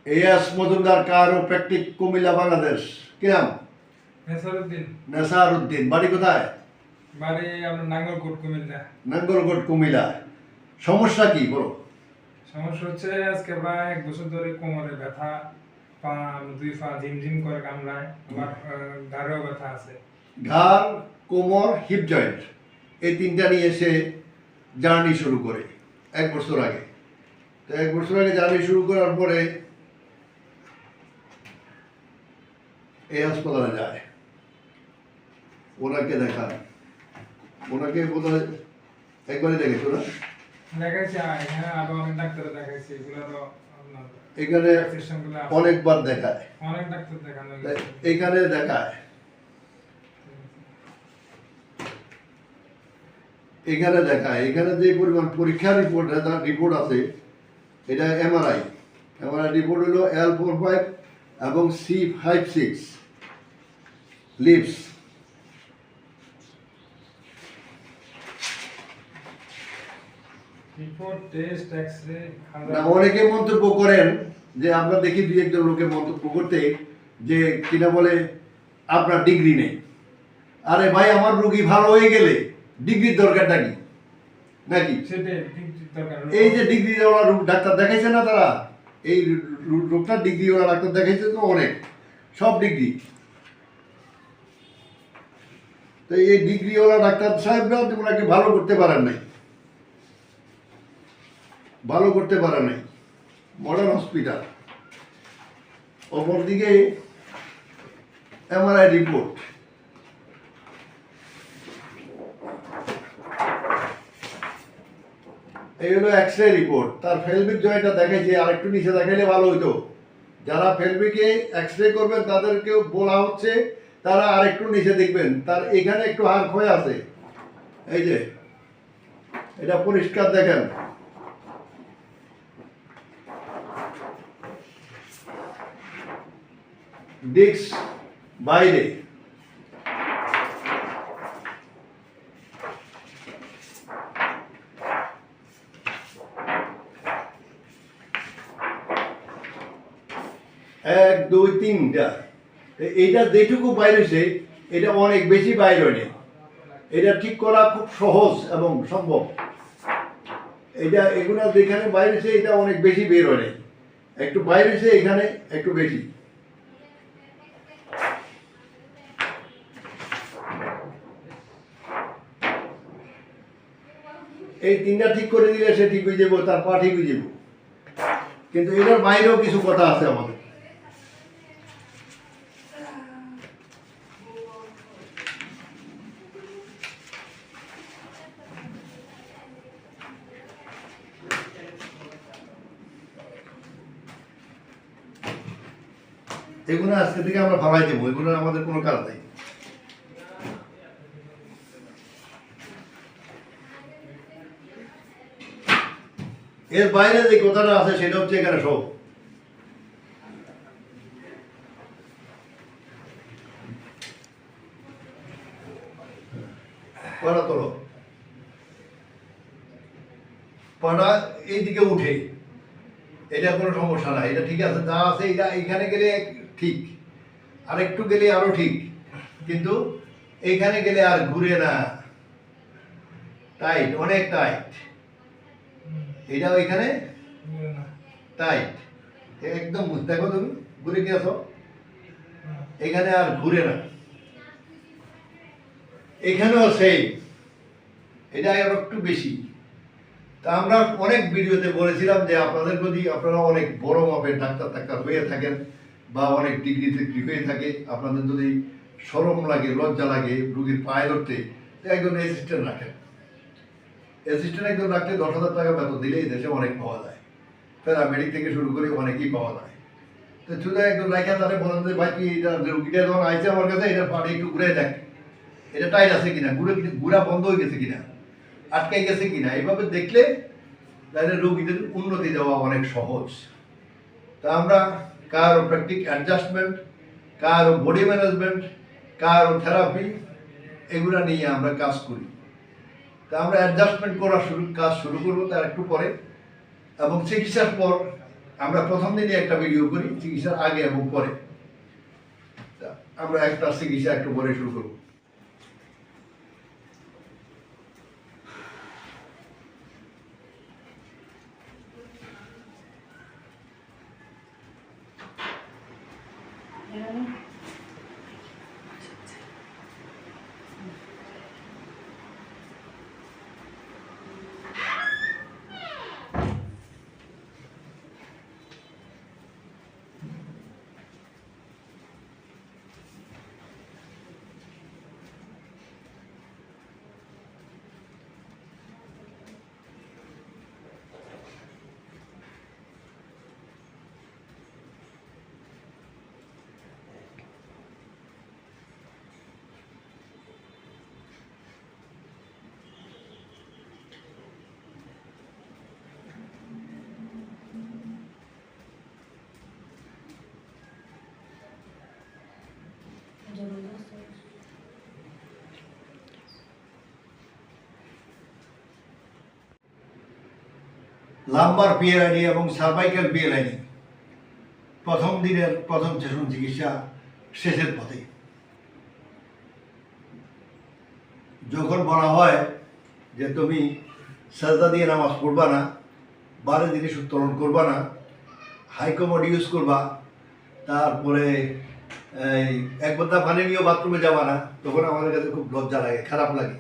S Majumdar কারোপ্র্যাকটিক Comilla Bangladesh. কি নাম? নেসারউদ্দিন। নেসারউদ্দিন। বাড়ি কোথায়? বাড়ি আপনার নাঙ্গলকোট কুমিল্লা। নাঙ্গলকোট কুমিল্লা। সমস্যা কি বলো? সমস্যা হচ্ছে আজকে প্রায় 1 বছর ধরে কোমরে ব্যথা, পা দুই পা ঝিমঝিম করে কামড়ায়, আবার ঘাড়েও ব্যথা আছে। ঘাড়, কোমর, হিপ জয়েন্ট, এই তিনটা নিয়ে এসে জার্নি শুরু করে 1 বছর আগে। তো 1 বছর আগে জার্নি শুরু করার পরে এই হাসপাতালে যায়, ওনাকে দেখায়। ওনাকে বোধহয় একবারই দেখেছো না? দেখাইছি, এখানে আরো অনেক ডাক্তার দেখাইছি, এগুলো আপনার এখানে প্রেসক্রিপশনগুলো আছে। অনেকবার দেখায়, অনেক ডাক্তার দেখানো হয়েছে। এখানে দেখায়, এখানে দেখায়। এখানে যে পরিমাণ পরীক্ষার রিপোর্ট আছে, এটা এমআরআই রিপোর্ট হলো L45 এবং C56 lips. Report, test, x-ray, না, অনেকে মন্তব্য করেন যে আমরা দেখি দুই একজন লোকে মন্তব্য করতে যে কিনা বলে আপনার ডিগ্রি নেই। আরে ভাই, আমার রোগী ভালো হয়ে গেলে ডিগ্রির দরকারটা কি নাকি? সেটাই দরকার। এই যে ডিগ্রিওয়ালা ডাক্তার দেখাইছে না তারা, এই রোগটা ডিগ্রিওয়ালা ডাক্তার দেখাইছে তো অনেক, সব ডিগ্রি। তো এই ডিগ্রিওয়ালা ডাক্তার সাহেবরা ওনাকে ভালো করতে পারেন নাই, ভালো করতে পারে নাই। মডার্ন হসপিটাল, অপরদিকে এমআরআই রিপোর্ট, এই হলো এক্সরে রিপোর্ট। তার ফেলবিক জয়েন্টটা দেখাইছে, আর একটু নিচে দেখাইলে ভালো হইতো। যারা ফেলবিকে এক্সরে করবেন তাদেরকেও বলা হচ্ছে তারা আর একটু নিচে দেখবেন, তার এখানে একটু হাড় ক্ষয় আছে। এই যে এটা পরিষ্কার দেখেন, ডিস্ক বাইরে। এক দুই তিনটা, এইটা যেটুকু বাইরেছে এটা অনেক বেশি বাইরে নেই। এটা ঠিক করা খুব সহজ এবং সম্ভব। এটা এগুলো যেখানে বাইরেছে এটা অনেক বেশি বের হয় নাই, একটু বাইরেছে এখানে একটু বেশি। এই তিনটা ঠিক করে দিলে সে ঠিক হয়ে যাবো, তার পা ঠিক হয়ে যাবো। কিন্তু এটার বাইরেও কিছু কথা আছে আমাদের। এগুলো আজকে থেকে আমরা ফালাই দেবো, এগুলো আমাদের কোনো কাজ নেই। এর বাইরে যে কথাটা আছে সেটা হচ্ছে এখানে সব পাড়া তোলো, পাড়া এইদিকে উঠে, এটা কোনো সমস্যা নাই, এটা ঠিক আছে, যা আছে এটা এইখানে গেলে ঠিক, আর একটু গেলে আরো ঠিক, কিন্তু এইখানে গেলে আর ঘুরে না, টাইট, অনেক টাইট। এটা ওইখানে টাইট, একদম দেখো তুমি ঘুরে গেছ, এখানে আর ঘুরে না, এখানেও সেই, এটা আরো একটু বেশি। তা আমরা অনেক ভিডিওতে বলেছিলাম যে আপনাদের যদি আপনারা অনেক বড় মাপের ডাক্তার হয়ে থাকেন বা অনেক ডিগ্রি হয়ে থাকে, আপনাদের যদি শরম লাগে, লজ্জা লাগে রুগীর পায়ে ধরতে, একজন অ্যাসিস্ট্যান্ট রাখেন। অ্যাসিস্ট্যান্ট একজন রাখতে 10,000 টাকা বেতন দিলেই দেশে অনেক পাওয়া যায়, প্যারামেডিক থেকে শুরু করে অনেকেই পাওয়া যায়। তো শুধু একজন রাখা তাহলে বলেন যে ভাই কি এটা রুগীটা যখন আইছে আমার কাছে, এটা পাড়ে একটু ঘুরে দেখ, এটা টাইট আছে কিনা, ঘুরা বন্ধ হয়ে গেছে কিনা, আটকাই গেছে কিনা, এইভাবে দেখলে তাহলে রোগীদের উন্নতি দেওয়া অনেক সহজ। তা আমরা কারোপ্র্যাকটিক অ্যাডজাস্টমেন্ট, কারো বডি ম্যানেজমেন্ট, কারো থেরাপি, এগুলো নিয়ে আমরা কাজ করি। তা আমরা অ্যাডজাস্টমেন্ট করা কাজ শুরু করবো তার একটু পরে, এবং চিকিৎসার পর আমরা প্রথম দিনে একটা ভিডিও করি চিকিৎসার আগে এবং পরে। তা আমরা একটা চিকিৎসা একটু পরে শুরু করবো। লাম্বার পিএলআইডি এবং সার্ভাইকাল পিএলআইডি প্রথম দিনের প্রথম সেশন চিকিৎসা শেষের পথে। যখন বলা হয় যে তুমি সাজদা দিয়ে নামাজ পড়বা না, 12 জিনিস উত্তোলন করবা না, হাইকমোড ইউজ করবা, তারপরে এই এক বোতল পানি নিয়েও বাথরুমে যাবা না, তখন আমাদের কাছে খুব লজ্জা লাগে, খারাপ লাগে।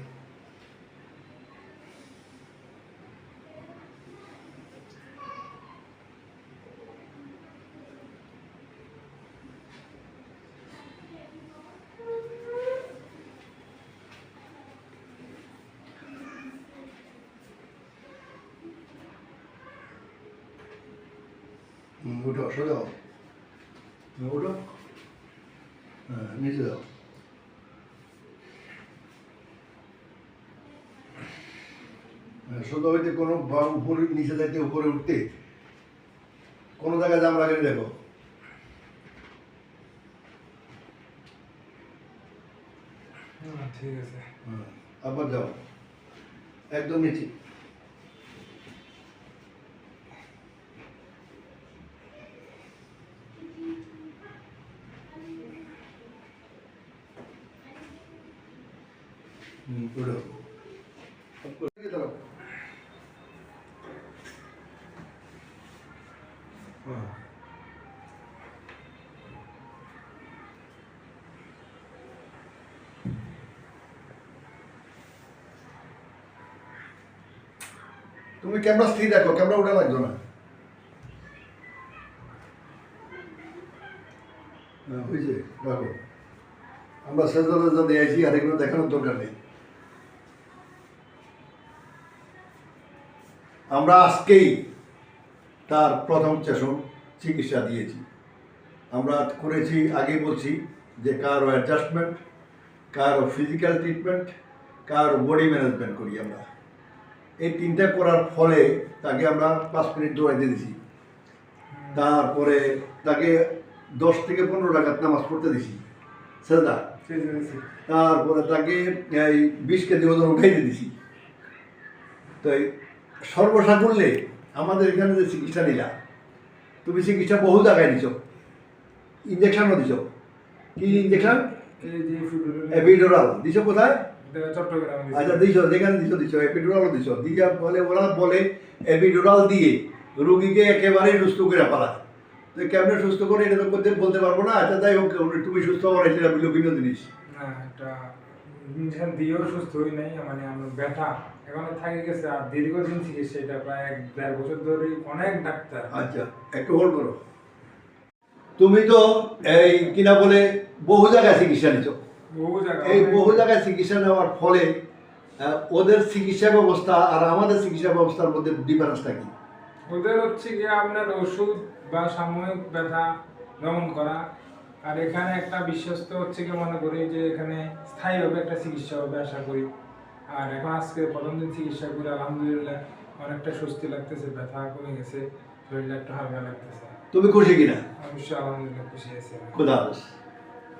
ওটা সোজা ওটা হ্যাঁ নিচে যাও। সোজা হইতে কোনো উপরে নিচে যাইতে উপরে উঠতে কোনো জায়গায় জাম লাগে দেখো। ঠিক আছে, আবার যাও একদম নিচে। উঠো তুমি ক্যামেরা স্থির রাখো, ক্যামেরা উঠে লাগতো না। হয়েছে রাখো। আমরা সেজদা দিয়ে আইছি, আর এগুলো দেখানোর দরকার নেই। আমরা আজকেই তার প্রথম সেশন চিকিৎসা দিয়েছি। আমরা করেছি, আগে বলছি যে কারো অ্যাডজাস্টমেন্ট, কারো ফিজিক্যাল ট্রিটমেন্ট, কারো বডি ম্যানেজমেন্ট করি আমরা। এই তিনটা করার ফলে তাকে আমরা 5 মিনিট দৌড়াইতে দিছি। তারপরে তাকে 10 থেকে 15 রাকাত নামাজ পড়তে দিছি সেজদা। তারপরে তাকে এই 20 কেজি ওজন উঠাইতে দিছি। তো সর্বসাকুল্যে আমাদের এখানে যে চিকিৎসা নিলা, তুমি চিকিৎসা বহু জায়গায় দিছ, ইঞ্জেকশনও দিছ। কি ইঞ্জেকশন? এপিডুরাল দিছ কোথায়? আচ্ছা দিছ, যেখানে দিছ এপিডুরালও দিছ। দিয়ে বলে ওরা বলে এপিডুরাল দিয়ে রুগীকে একেবারেই সুস্থ করে পালায়। তো কেমনে সুস্থ করে এটা তো বলতে পারবো না। আচ্ছা যাই হোক, তুমি সুস্থ হওয়ার সেটা ভিন্ন জিনিস। না, এটা ইঞ্জেকশন দিয়েও সুস্থ হই নাই, মানে আমার ব্যথা এখনো থাকে গেছে। আর দীর্ঘদিন চিকিৎসা, এটা প্রায় 1.5 বছর ধরে অনেক ডাক্তার। আচ্ছা একটু হোল্ড করো। তুমি তো এই কিনা বলে বহু জায়গায় চিকিৎসা নিচ্ছ। এই বহু জায়গায় চিকিৎসা নেওয়ার ফলে ওদের চিকিৎসা ব্যবস্থা আর আমাদের চিকিৎসা ব্যবস্থার মধ্যে ডিফারেন্সটা কি? ওদের হচ্ছে কি আপনার ওষুধ বা সাময়িক ব্যথা দমন করা, আর এখানে একটা বিশ্বস্ত হচ্ছে কি মনে করি যে এখানে স্থায়ীভাবে একটা চিকিৎসা হবে আশা করি। আর এখন আজকে প্রথম দিন চিকিৎসা করে আলহামদুলিল্লাহ অনেকটা স্বস্তি লাগতেছে, ব্যথা কমে গেছে, শরীরটা একটু হালকা লাগতেছে। তুমি খুশি কিনা? অবশ্যই আলহামদুলিল্লাহ খুশি আছি। খুদা হাফেজ।